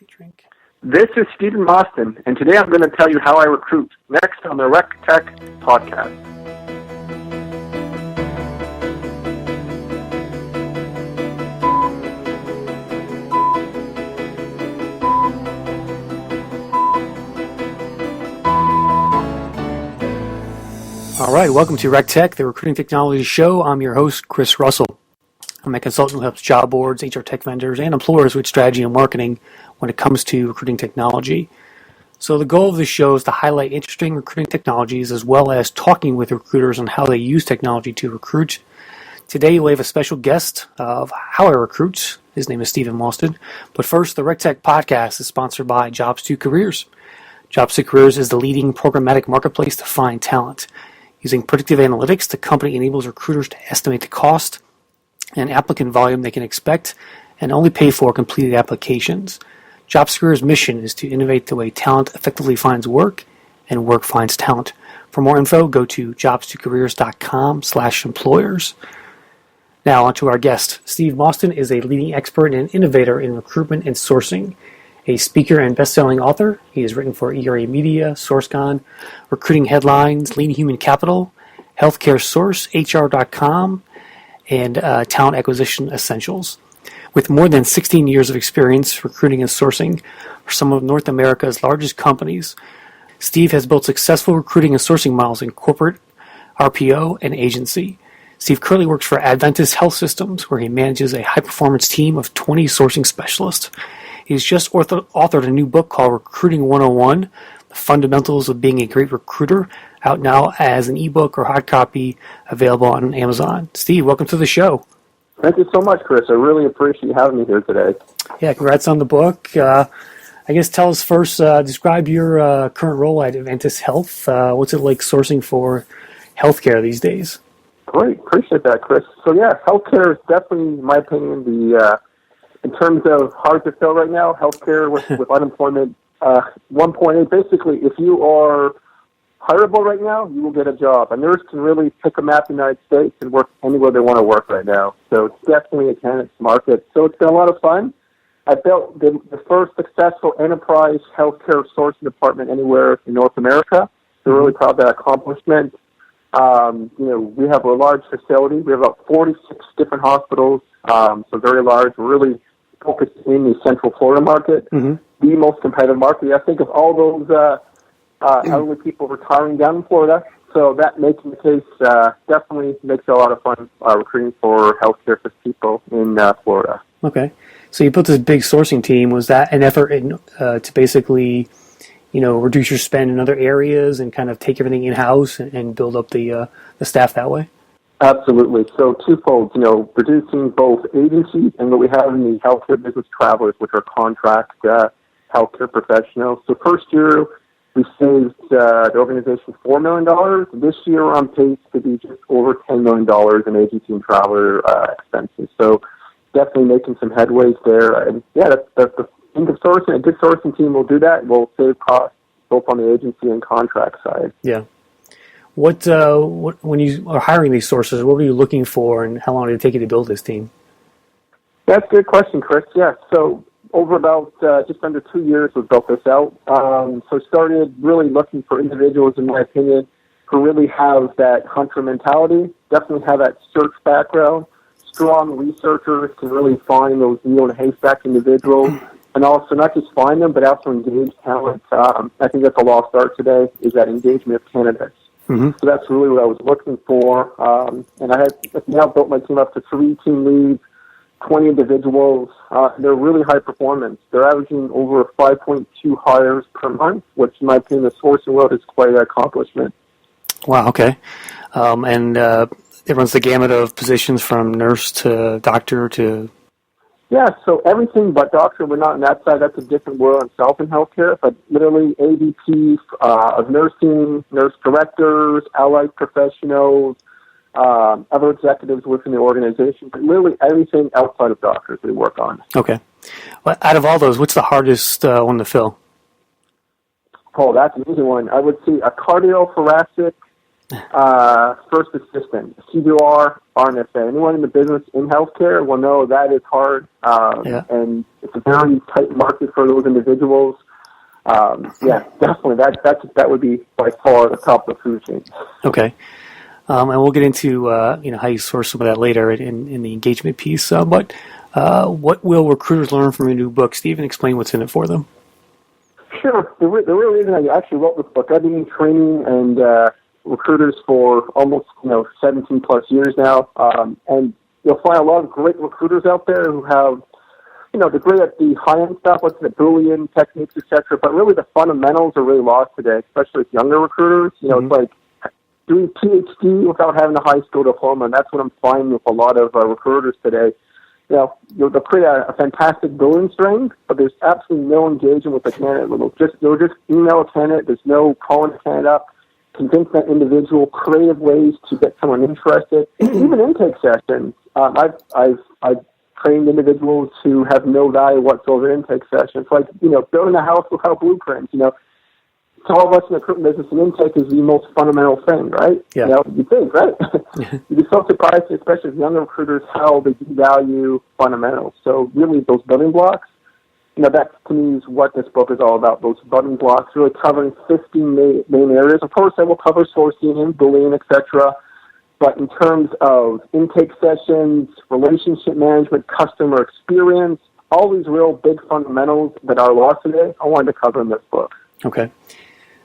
drink. This is Steven Mostyn, and today I'm going to tell you how I recruit, next on the Rec Tech podcast. All right, welcome to Rec Tech, the recruiting technology show. I'm your host, Chris Russell. I'm a consultant who helps job boards, HR tech vendors, and employers with strategy and marketing when it comes to recruiting technology. So the goal of this show is to highlight interesting recruiting technologies as well as talking with recruiters on how they use technology to recruit. Today we have a special guest of How I Recruit. His name is Steven Mostyn. But first, the Rec Tech podcast is sponsored by Jobs to Careers. Jobs to Careers is the leading programmatic marketplace to find talent. Using predictive analytics, the company enables recruiters to estimate the cost and applicant volume they can expect and only pay for completed applications. Jobs to Careers' mission is to innovate the way talent effectively finds work and work finds talent. For more info, go to jobstocareers.com/employers. Now, on to our guest. Steve Mostyn is a leading expert and innovator in recruitment and sourcing. A speaker and best-selling author, he has written for ERA Media, SourceCon, Recruiting Headlines, Lean Human Capital, Healthcare Source, HR.com, and Talent Acquisition Essentials. With more than 16 years of experience recruiting and sourcing for some of North America's largest companies, Steve has built successful recruiting and sourcing models in corporate, RPO, and agency. Steve currently works for Adventist Health Systems, where he manages a high-performance team of 20 sourcing specialists. He's just authored a new book called Recruiting 101, The Fundamentals of Being a Great Recruiter, out now as an ebook or hard copy available on Amazon. Steve, welcome to the show. Thank you so much, Chris. I really appreciate having me here today. Yeah, congrats on the book. I guess tell us first, describe your current role at Adventist Health. What's it like sourcing for healthcare these days? Great. Appreciate that, Chris. So, yeah, healthcare is definitely, in my opinion, in terms of hard to fill right now, healthcare with unemployment 1.8. Basically, if you are hireable right now, you will get a job. A nurse can really pick a map in the United States and work anywhere they want to work right now. So it's definitely a candidate's market. So it's been a lot of fun. I built the first successful enterprise healthcare sourcing department anywhere in North America. So we're really proud of that accomplishment. We have a large facility. We have about 46 different hospitals, so very large. We're really focused in the Central Florida market, the most competitive market. I think of all those elderly people retiring down in Florida, so that making the case definitely makes it a lot of fun recruiting for healthcare for people in Florida. Okay, so you built this big sourcing team. Was that an effort to basically, reduce your spend in other areas and kind of take everything in-house and build up the staff that way? Absolutely. So twofold, reducing both agencies and what we have in the healthcare business travelers, which are contract healthcare professionals. So first year, we saved the organization $4 million. This year, we're on pace to be just over $10 million in agency and traveler expenses. So definitely making some headways there. And yeah, that's the thing of sourcing. A good sourcing team will do that. We'll save costs both on the agency and contract side. Yeah. What when you are hiring these sources, what were you looking for, and how long did it take you to build this team? That's a good question, Chris. Yeah, so over about just under 2 years, we built this out. So started really looking for individuals, in my opinion, who really have that hunter mentality, definitely have that search background, strong researchers can really find those needle in a haystack individuals, and also not just find them, but also engage talent. I think that's a lost art today, is that engagement of candidates. So that's really what I was looking for. And I have now built my team up to 3 team leads, 20 individuals. They're really high performance. They're averaging over 5.2 hires per month, which in my opinion, the sourcing world is quite an accomplishment. Wow, okay. And it runs the gamut of positions from nurse to doctor to... Yeah, so everything but doctor. We're not on that side. That's a different world itself in healthcare, but literally AVP of nursing, nurse directors, allied professionals, other executives within the organization, but literally everything outside of doctors we work on. Okay. Well, out of all those, what's the hardest one to fill? Oh, that's an easy one. I would say a cardiothoracic first assistant, CVR, RNFA. Anyone in the business in healthcare will know that is hard, and it's a very tight market for those individuals. Definitely, that would be by far the top of the food chain. Okay. And we'll get into how you source some of that later in the engagement piece. But what will recruiters learn from your new book, Steven? Explain what's in it for them. Sure. The real reason I actually wrote this book, I've been training and recruiters for almost 17 plus years now, and you'll find a lot of great recruiters out there who have they're great at the high-end stuff, like the Boolean techniques, etc. But really, the fundamentals are really lost today, especially with younger recruiters. It's like doing PhD without having a high school diploma, and that's what I'm finding with a lot of recruiters today. They'll create a fantastic Boolean string, but there's absolutely no engagement with the candidate. They'll just email a candidate. There's no calling the candidate up, convince that individual, creative ways to get someone interested. Even intake sessions. I've trained individuals who have no value whatsoever in intake sessions. Like, building a house without blueprints. To all of us in the recruitment business, an intake is the most fundamental thing, right? Yeah. You think, right? You'd be so surprised, especially with younger recruiters, how they value fundamentals. So really, those building blocks, that to me is what this book is all about, those building blocks, really covering 15 main areas. Of course, I will cover sourcing and Boolean, etc. But in terms of intake sessions, relationship management, customer experience, all these real big fundamentals that are lost today, I wanted to cover in this book. Okay.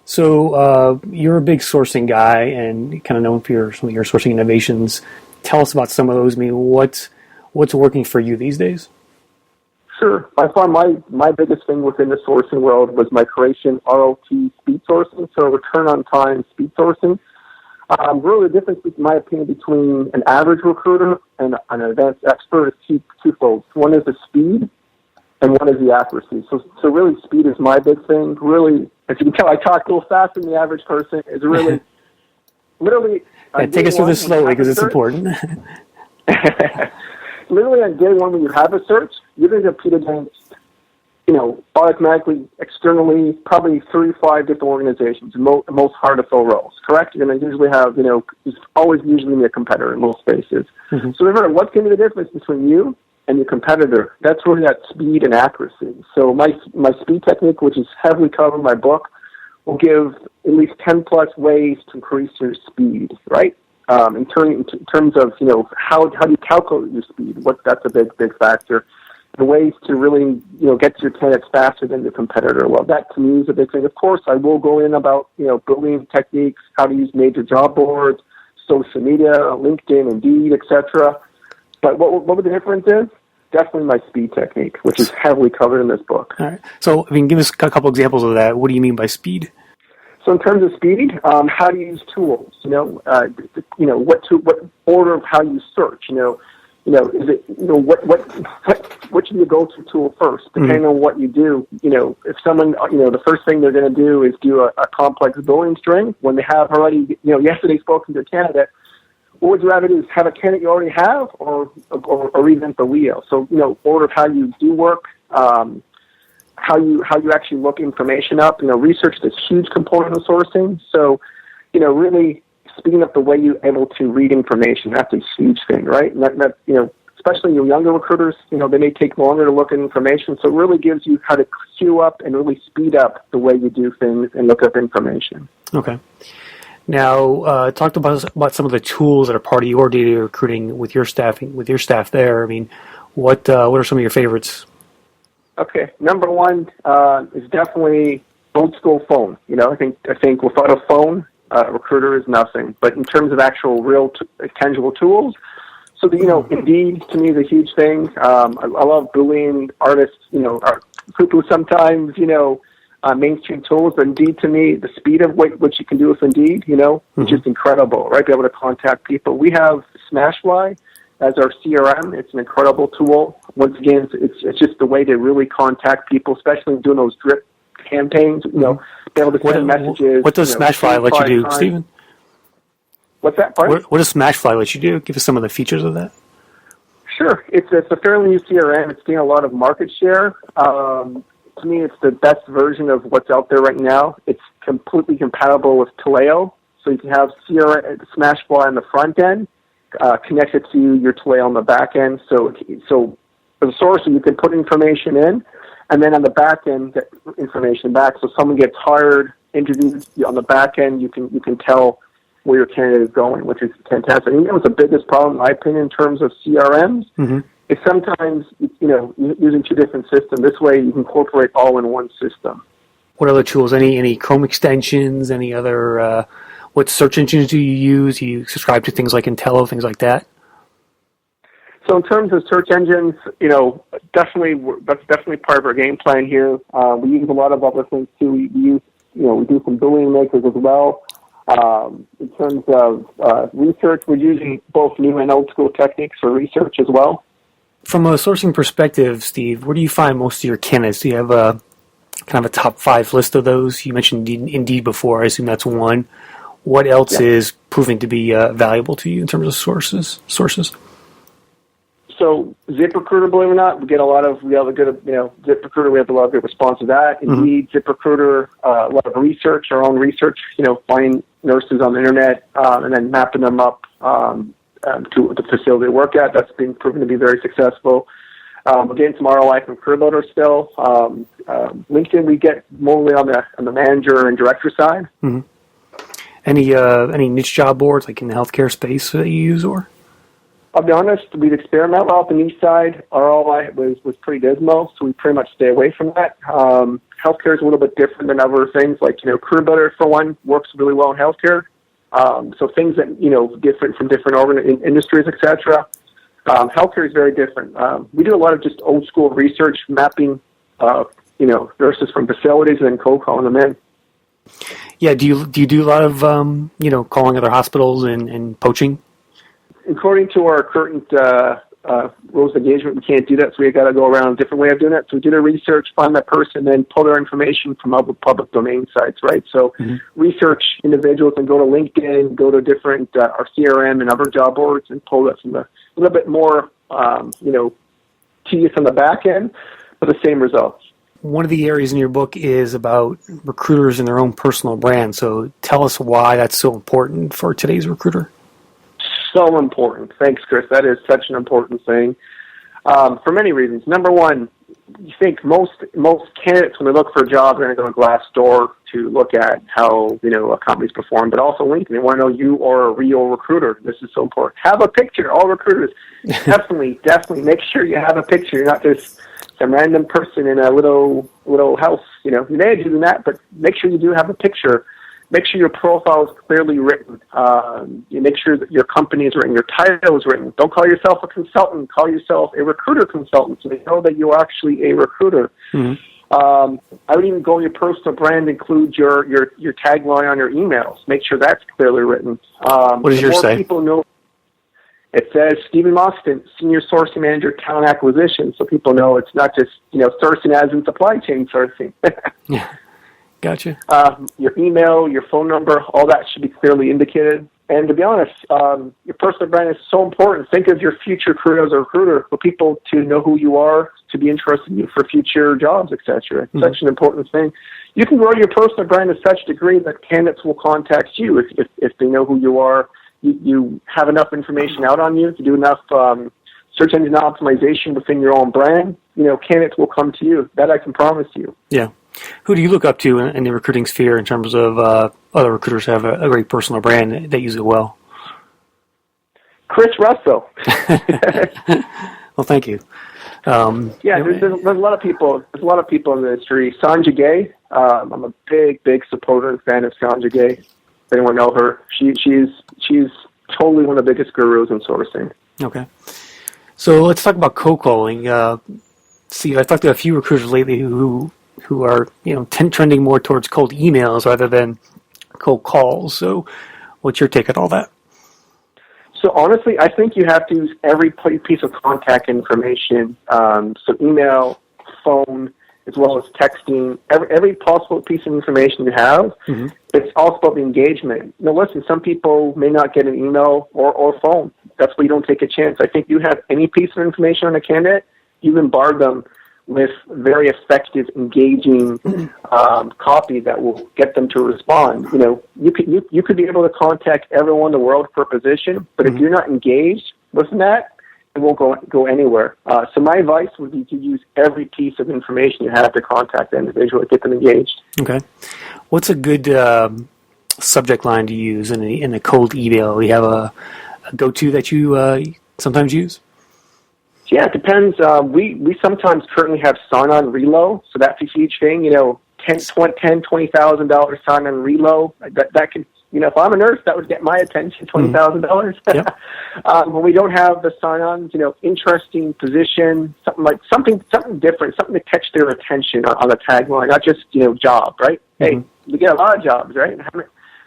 So you're a big sourcing guy and kind of known for some of your sourcing innovations. Tell us about some of those. I mean, what's working for you these days? Sure. By far, my biggest thing within the sourcing world was my creation, ROT speed sourcing, so return on time speed sourcing. Really, the difference, in my opinion, between an average recruiter and an advanced expert is twofold. One is the speed, and one is the accuracy. So really, speed is my big thing. Really, as you can tell, I talk a little faster than the average person. Is really, literally. Take us through this slowly because it's important. Literally, on day one, when you have a search, you're going to compete against, automatically, externally, probably 3 to 5 different organizations, most hard to fill roles, correct? You're going to usually have, there's always usually a competitor in most spaces. Mm-hmm. So remember, what's going to be the difference between you and your competitor? That's really that speed and accuracy. So my speed technique, which is heavily covered in my book, will give at least 10 plus ways to increase your speed, right? In terms of, how do you calculate your speed? That's a big factor. The ways to really, get to your candidates faster than the competitor. Well, that to me is a big thing. Of course, I will go in about, building techniques, how to use major job boards, social media, LinkedIn, Indeed, etc. But what the difference is? Definitely my speed technique, which is heavily covered in this book. All right. So, give us a couple examples of that. What do you mean by speed? So in terms of speed, how do you use tools? What order of how you search? Is it what should you go to tool first? Depending on what you do, if someone, the first thing they're going to do is do a complex Boolean string when they have already, yesterday spoken to a candidate. What would you rather do? Is have a candidate you already have, or reinvent the wheel? So order of how you do work. How you actually look information up. Research is a huge component of sourcing. So, really speeding up the way you're able to read information, that's a huge thing, right? And that especially your younger recruiters, they may take longer to look at information. So it really gives you how to queue up and really speed up the way you do things and look up information. Okay. Now, talk about some of the tools that are part of your data recruiting with your staff there. I mean, what are some of your favorites? Okay, number one is definitely old school phone. I think without a phone, recruiter is nothing. But in terms of actual real tangible tools, so Indeed to me is a huge thing. I love Boolean artists. Are poo-poo sometimes. Mainstream tools, but Indeed to me, the speed of what you can do with Indeed, is just incredible. Right, be able to contact people. We have Smashfly as our CRM. It's an incredible tool. Once again, it's just the way to really contact people, especially doing those drip campaigns, be able to send messages. What does Smashfly let you do, Steven? What's that part? What does Smashfly let you do? Give us some of the features of that. Sure. It's a fairly new CRM. It's getting a lot of market share. To me, it's the best version of what's out there right now. It's completely compatible with Taleo. So you can have CRM, Smashfly on the front end, connected to your Twilio on the back end. So as a sourcer, you can put information in, and then on the back end, get information back. So someone gets hired, interviewed on the back end, you can tell where your candidate is going, which is fantastic. I think that was the biggest problem, in my opinion, in terms of CRMs. Mm-hmm. Is sometimes, using two different systems. This way you can incorporate all in one system. What other tools? Any Chrome extensions? Any other, what search engines do you use? Do you subscribe to things like Intello, things like that? So in terms of search engines, that's definitely part of our game plan here. We use a lot of other things too. We do some Boolean makers as well. In terms of research, we're using both new and old school techniques for research as well. From a sourcing perspective, Steve, where do you find most of your candidates? Do you have a kind of a top 5 list of those? You mentioned Indeed before. I assume that's one. What else is proving to be valuable to you in terms of sources? So ZipRecruiter, believe it or not, we have a lot of ZipRecruiter, we have a lot of good response to that. Indeed, ZipRecruiter, a lot of research, our own research, finding nurses on the internet and then mapping them up to the facility they work at. That's been proven to be very successful. We're getting some ROI from CareerBuilder still. LinkedIn, we get mostly on the manager and director side. Mm-hmm. Any niche job boards like in the healthcare space that you use, or? I'll be honest, we've experimented off the niche side. ROI was pretty dismal, so we pretty much stay away from that. Healthcare is a little bit different than other things, like, CareerBuilder, for one, works really well in healthcare. So things that, different from different industries, etc. Healthcare is very different. We do a lot of just old school research, mapping, nurses from facilities and then cold calling them in. Yeah, do you do a lot of, calling other hospitals and poaching? According to our current rules of engagement, we can't do that, so we got to go around a different way of doing that. So we do the research, find that person, then pull their information from other public domain sites, right? So research individuals and go to LinkedIn, go to different our CRM and other job boards and pull that from a little bit more, tedious on the back end, but the same results. One of the areas in your book is about recruiters and their own personal brand. So tell us why that's so important for today's recruiter. So important. Thanks, Chris. That is such an important thing for many reasons. Number one, you think most candidates, when they look for a job, are going to go to Glassdoor to look at how a company's performed, but also LinkedIn. They want to know you are a real recruiter. This is so important. Have a picture. All recruiters, definitely make sure you have a picture. You're not just some random person in a little house. You may do that, but make sure you do have a picture. Make sure your profile is clearly written. You make sure that your company is written, your title is written. Don't call yourself a consultant. Call yourself a recruiter consultant, so they know that you're actually a recruiter. Mm-hmm. I would even go your personal brand, include your tagline on your emails. Make sure that's clearly written. What does yours say? People know. It says Steven Mostyn, Senior Sourcing Manager, Talent Acquisition, so people know it's not just sourcing as in supply chain sourcing. Yeah. Gotcha. Your email, your phone number, all that should be clearly indicated. And to be honest, your personal brand is so important. Think of your future career as a recruiter, for people to know who you are, to be interested in you for future jobs, etc. It's such an important thing. You can grow your personal brand to such a degree that candidates will contact you if they know who you are. You have enough information out on you, to do enough search engine optimization within your own brand, candidates will come to you. That I can promise you. Yeah. Who do you look up to in the recruiting sphere in terms of other recruiters who have a great personal brand that use it well? Chris Russell. Well, thank you. There's a lot of people. There's a lot of people in the industry. Sanja Gay. I'm a big supporter and fan of Sanja Gay. If anyone know her, she's totally one of the biggest gurus in sourcing. Okay. So let's talk about cold calling. I've talked to a few recruiters lately who are trending more towards cold emails rather than cold calls. So what's your take on all that? So honestly, I think you have to use every piece of contact information, so email, phone, as well as texting, every possible piece of information you have. Mm-hmm. It's also about the engagement. Listen, some people may not get an email or phone. That's why you don't take a chance. I think you have any piece of information on a candidate, you bombard them with very effective, engaging copy that will get them to respond. You could be able to contact everyone in the world for a position, but if you're not engaged with that, it won't go anywhere. So my advice would be to use every piece of information you have to contact the individual to get them engaged. Okay. What's a good subject line to use in a cold email? Do you have a go-to that you sometimes use? Yeah, it depends. We sometimes currently have sign-on reload, so that's a huge thing. $20,000 sign-on reload. That can, if I'm a nurse, that would get my attention. $20,000. Yep. When we don't have the sign-ons, interesting position, something different, something to catch their attention on the tagline, not just job, right? Hey, we get a lot of jobs, right?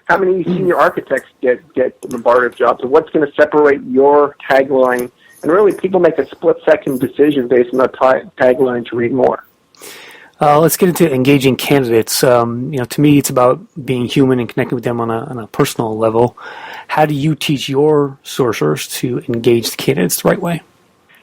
How many senior architects get bombarded of jobs? And what's going to separate your tagline? And really, people make a split-second decision based on the tagline to read more. Let's get into engaging candidates. To me, it's about being human and connecting with them on a personal level. How do you teach your sorcerers to engage the candidates the right way?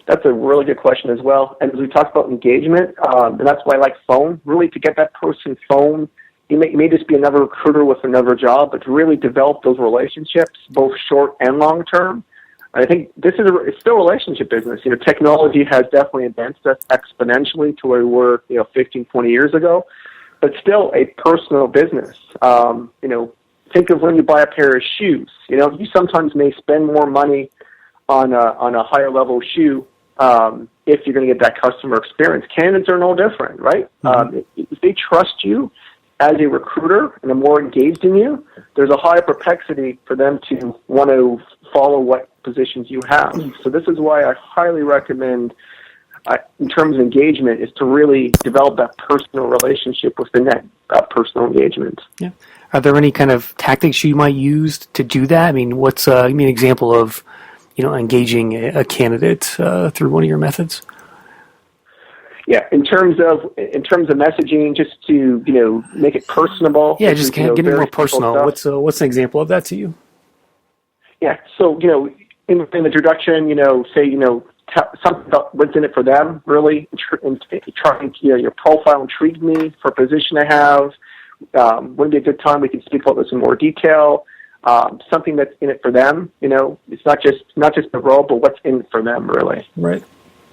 That's a really good question as well. And as we talked about engagement, and that's why I like phone, really to get that person phone. You may just be another recruiter with another job, but to really develop those relationships, both short and long term. I think it's still a relationship business. Technology has definitely advanced us exponentially to where we were, 15, 20 years ago, but still a personal business. Think of when you buy a pair of shoes. You sometimes may spend more money on a higher level shoe if you're going to get that customer experience. Candidates are no different, right? If they trust you as a recruiter and are more engaged in you, there's a higher propensity for them to want to follow what positions you have. So this is why I highly recommend, in terms of engagement, is to really develop that personal relationship within that personal engagement. Yeah. Are there any kind of tactics you might use to do that? I mean, give me an example of, engaging a candidate through one of your methods? Yeah, in terms of messaging, just to make it personable. Yeah, just get it more personal. What's an example of that to you? Yeah, so in the introduction, say something about what's in it for them. Really, trying your profile intrigued me for a position I have. Wouldn't be a good time we can speak about this in more detail. Something that's in it for them. It's not just the role, but what's in it for them, really. Right.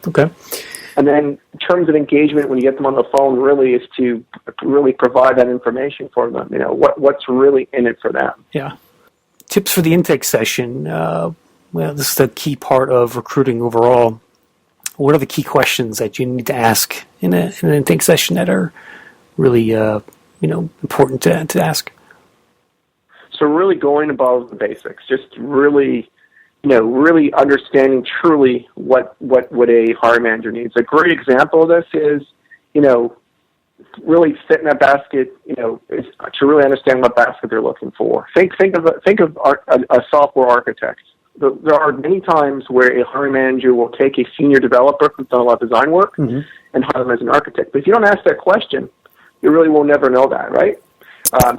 Okay. And then in terms of engagement, when you get them on the phone, really is to really provide that information for them. What's really in it for them. Yeah. Tips for the intake session. This is the key part of recruiting overall. What are the key questions that you need to ask in an intake session that are really important to ask? So really going above the basics, just really understanding truly what a hiring manager needs. A great example of this is, really fit in that basket, is to really understand what basket they're looking for. Think of a software architect. There are many times where a hiring manager will take a senior developer who's done a lot of design work and hire them as an architect. But if you don't ask that question, you really will never know that, right?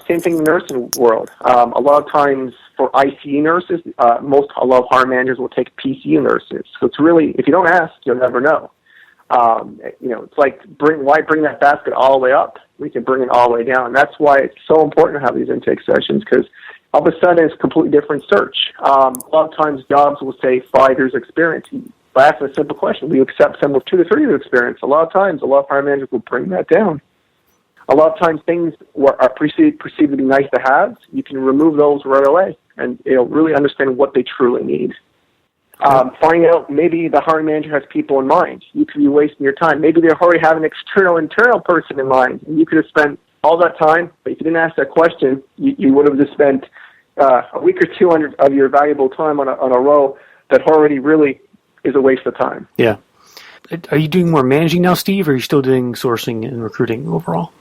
Same thing in the nursing world. A lot of times for ICU nurses, a lot of hiring managers will take PCU nurses. So it's really, if you don't ask, you'll never know. It's like why bring that basket all the way up? We can bring it all the way down. That's why it's so important to have these intake sessions, because all of a sudden it's a completely different search. A lot of times jobs will say 5 years experience. By asking a simple question, we accept someone with 2 to 3 years experience. A lot of times, a lot of hiring managers will bring that down. A lot of times things are perceived to be nice to have. You can remove those right away and really understand what they truly need. Find out maybe the hiring manager has people in mind. You could be wasting your time. Maybe they already have an internal person in mind. And you could have spent all that time, but if you didn't ask that question, you would have just spent a week or two of your valuable time on a role that already really is a waste of time. Yeah. Are you doing more managing now, Steve, or are you still doing sourcing and recruiting overall?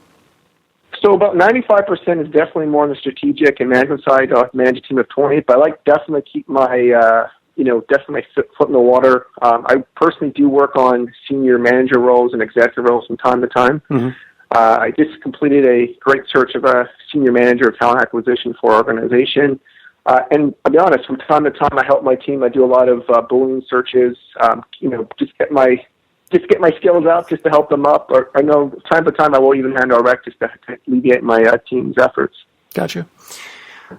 So about 95% is definitely more on the strategic and management side. I manage a team of 20, but I like definitely keep my, definitely my foot in the water. I personally do work on senior manager roles and executive roles from time to time. Mm-hmm. I just completed a great search of a senior manager of talent acquisition for our organization. And I'll be honest, from time to time I help my team. I do a lot of Boolean searches, just just get my skills out just to help them up. Or I know time to time I will even handle a rec just to alleviate my team's efforts. Gotcha.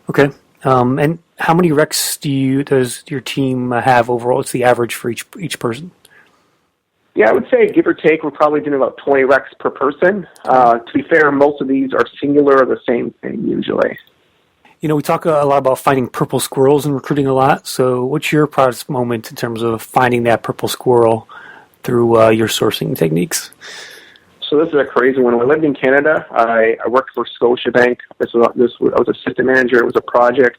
Okay. And how many recs does your team have overall? What's the average for each person? Yeah, I would say give or take, we're probably doing about 20 recs per person. To be fair, most of these are singular or the same thing usually. You know, we talk a lot about finding purple squirrels in recruiting a lot. So what's your proudest moment in terms of finding that purple squirrel through your sourcing techniques? So this is a crazy one. When I lived in Canada, I worked for Scotiabank. I was assistant manager. It was a project.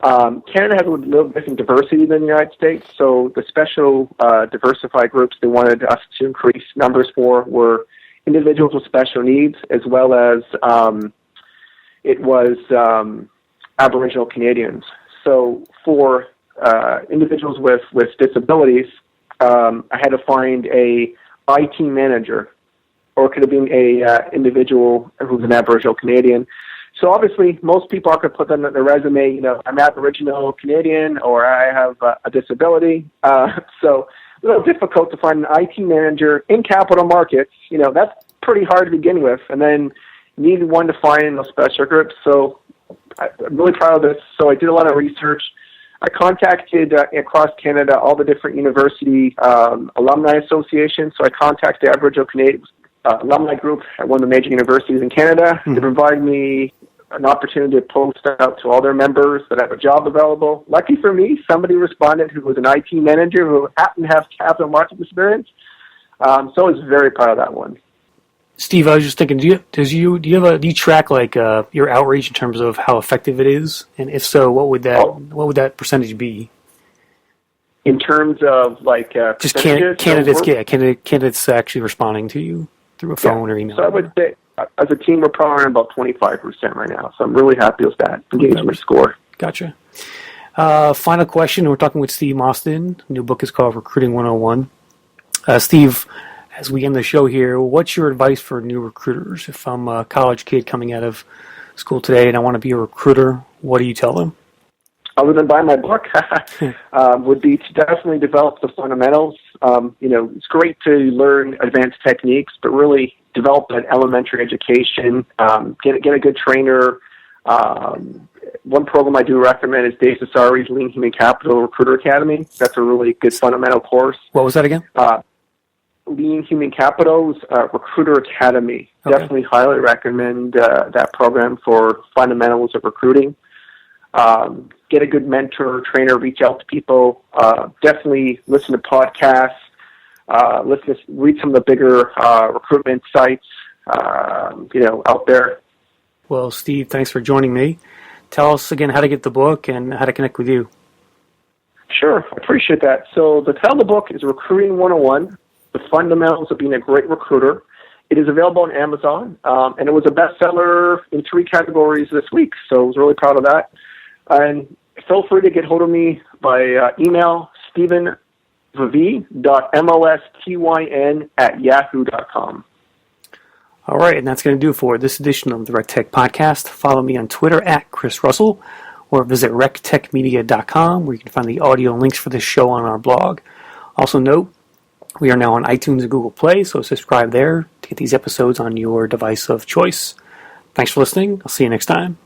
Canada has a little different diversity than the United States. So the special diversified groups they wanted us to increase numbers for were individuals with special needs, as well as Aboriginal Canadians. So for individuals with disabilities, I had to find a IT manager, or it could have been a individual who's an Aboriginal Canadian. So obviously, most people could put them on their resume, you know, I'm Aboriginal Canadian, or I have a disability. So a little difficult to find an IT manager in capital markets. You know, that's pretty hard to begin with. And then you need one to find in those special groups. So I'm really proud of this. So I did a lot of research. I contacted across Canada all the different university alumni associations. So I contacted the Aboriginal Canadian alumni group at one of the major universities in Canada. They provided me an opportunity to post out to all their members that have a job available. Lucky for me, somebody responded who was an IT manager who happened to have capital market experience. So I was very proud of that one. Steve, I was just thinking, do you track like your outreach in terms of how effective it is, and if so, what would that percentage be? In terms of like just candidates actually responding to you through a phone or email. So I would say, as a team, we're probably about 25% right now. So I'm really happy with that engagement score. Gotcha. Final question. We're talking with Steve Mostyn. The new book is called Recruiting 101. Steve, as we end the show here, what's your advice for new recruiters? If I'm a college kid coming out of school today and I want to be a recruiter, what do you tell them? Other than buy my book, would be to definitely develop the fundamentals. You know, it's great to learn advanced techniques, but really develop an elementary education. Get a good trainer. One program I do recommend is Dave Cesari's Lean Human Capital Recruiter Academy. That's a really good fundamental course. What was that again? Lean Human Capital's Recruiter Academy. Okay. Definitely highly recommend that program for fundamentals of recruiting. Get a good mentor, trainer, reach out to people. Definitely listen to podcasts. Read some of the bigger recruitment sites, out there. Well, Steve, thanks for joining me. Tell us again how to get the book and how to connect with you. Sure, I appreciate that. So the title of the book is Recruiting 101, The Fundamentals of Being a Great Recruiter. It is available on Amazon, and it was a bestseller in 3 categories this week, so I was really proud of that. And feel free to get hold of me by email, stevenv.mostyn@yahoo.com. All right, and that's going to do it for this edition of the RecTech Podcast. Follow me on Twitter at Chris Russell, or visit rectechmedia.com, where you can find the audio links for this show on our blog. Also note, we are now on iTunes and Google Play, so subscribe there to get these episodes on your device of choice. Thanks for listening. I'll see you next time.